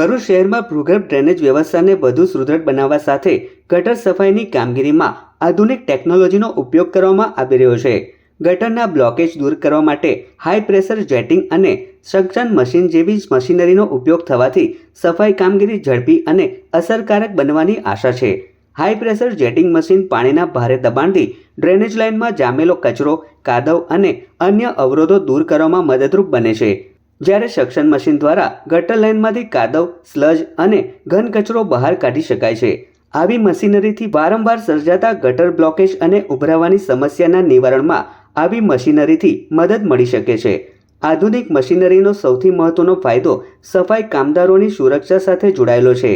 ભરૂચ શહેરમાં ભૂગર્ભ ડ્રેનેજ વ્યવસ્થાને વધુ સુદૃઢ બનાવવા સાથે ગટર સફાઈની કામગીરીમાં આધુનિક ટેકનોલોજીનો ઉપયોગ કરવામાં આવી રહ્યો છે। ગટરના બ્લોકેજ દૂર કરવા માટે હાઈ પ્રેશર જેટિંગ અને સક્શન મશીન જેવી મશીનરીનો ઉપયોગ થવાથી સફાઈ કામગીરી ઝડપી અને અસરકારક બનવાની આશા છે। હાઈ પ્રેશર જેટિંગ મશીન પાણીના ભારે દબાણથી ડ્રેનેજ લાઇનમાં જામેલો કચરો, કાદવ અને અન્ય અવરોધો દૂર કરવામાં મદદરૂપ બને છે, જ્યારે સક્શન મશીન દ્વારા ગટર લાઇનમાંથી કાદવ, સ્લજ અને ઘન કચરો બહાર કાઢી શકાય છે। આવી મશીનરીથી વારંવાર સર્જાતા ગટર બ્લોકેજ અને ઉભરાવાની સમસ્યાના નિવારણમાં આવી મશીનરીથી મદદ મળી શકે છે। આધુનિક મશીનરીનો સૌથી મહત્વનો ફાયદો સફાઈ કામદારોની સુરક્ષા સાથે જોડાયેલો છે।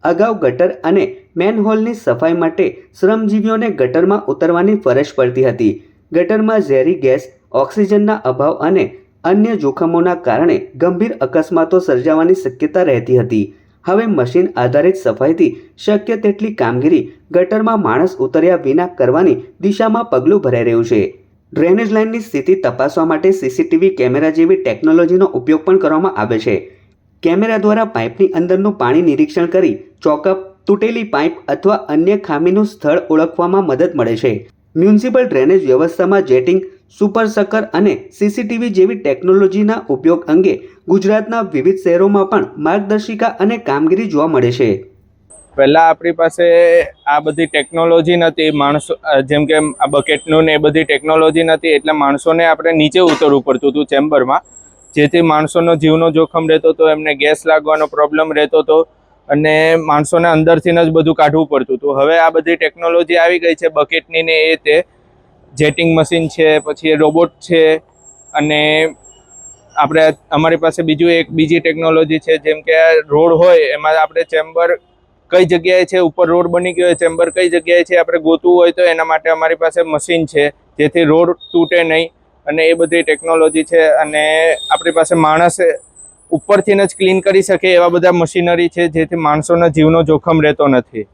અગાઉ ગટર અને મેનહોલની સફાઈ માટે શ્રમજીવીઓને ગટરમાં ઉતરવાની ફરજ પડતી હતી। ગટરમાં ઝેરી ગેસ, ઓક્સિજનના અભાવ અને અન્ય જોખમોના કારણે ગંભીર અકસ્માતો સર્જાવાની શક્યતા રહેતી હતી। હવે મશીન આધારિત સફાઈથી શક્ય તેટલી કામગીરી ગટરમાં માણસ ઉતર્યા વિના કરવાની દિશામાં પગલું ભરાઈ રહ્યું છે। ડ્રેનેજ લાઇનની સ્થિતિ તપાસવા માટે સીસીટીવી કેમેરા જેવી ટેકનોલોજીનો ઉપયોગ પણ કરવામાં આવે છે। કેમેરા દ્વારા પાઇપની અંદરનું પાણી નિરીક્ષણ કરી ચોકઅપ, તૂટેલી પાઇપ અથવા અન્ય ખામીનું સ્થળ ઓળખવામાં મદદ મળે છે। મ્યુનિસિપલ ડ્રેનેજ વ્યવસ્થામાં જેટિંગ, સુપર સકર અને સીસીટીવી જેવી ટેકનોલોજીના ઉપયોગ અંગે ગુજરાતના વિવિધ શહેરોમાં પણ માર્ગદર્શિકા અને કામગીરી જોવા મળે છે। પહેલાં આપણી પાસે આ બધી ટેકનોલોજી નહોતી, માણસો જેમ કે આ બકેટનું ને એ બધી ટેકનોલોજી નહોતી, એટલે માણસોને આપણે નીચે ઉતરવું પડતું હતું ચેમ્બરમાં, જેથી માણસોનો જીવનો જોખમ રહેતો હતો, એમને ગેસ લાગવાનો પ્રોબ્લેમ રહેતો હતો અને માણસોને અંદરથી જ બધું કાઢવું પડતું હતું। હવે આ બધી ટેકનોલોજી આવી ગઈ છે, બકેટની ને એ તે જેટિંગ મશીન છે, પછી રોબોટ છે અને અમારી પાસે બીજી ટેકનોલોજી છે, જેમ કે રોડ હોય એમાં આપણે ચેમ્બર કઈ જગ્યાએ છે, ઉપર રોડ બની ગયો હોય, ચેમ્બર કઈ જગ્યાએ છે આપણે ગોતવું હોય તો એના માટે અમારી પાસે મશીન છે, જેથી રોડ તૂટે નહીં અને એ બધી ટેકનોલોજી છે। અને આપણી પાસે માણસ ઉપરથી જ ક્લીન કરી શકે એવા બધા મશીનરી છે, જેથી માણસોના જીવનો જોખમ રહેતો નથી।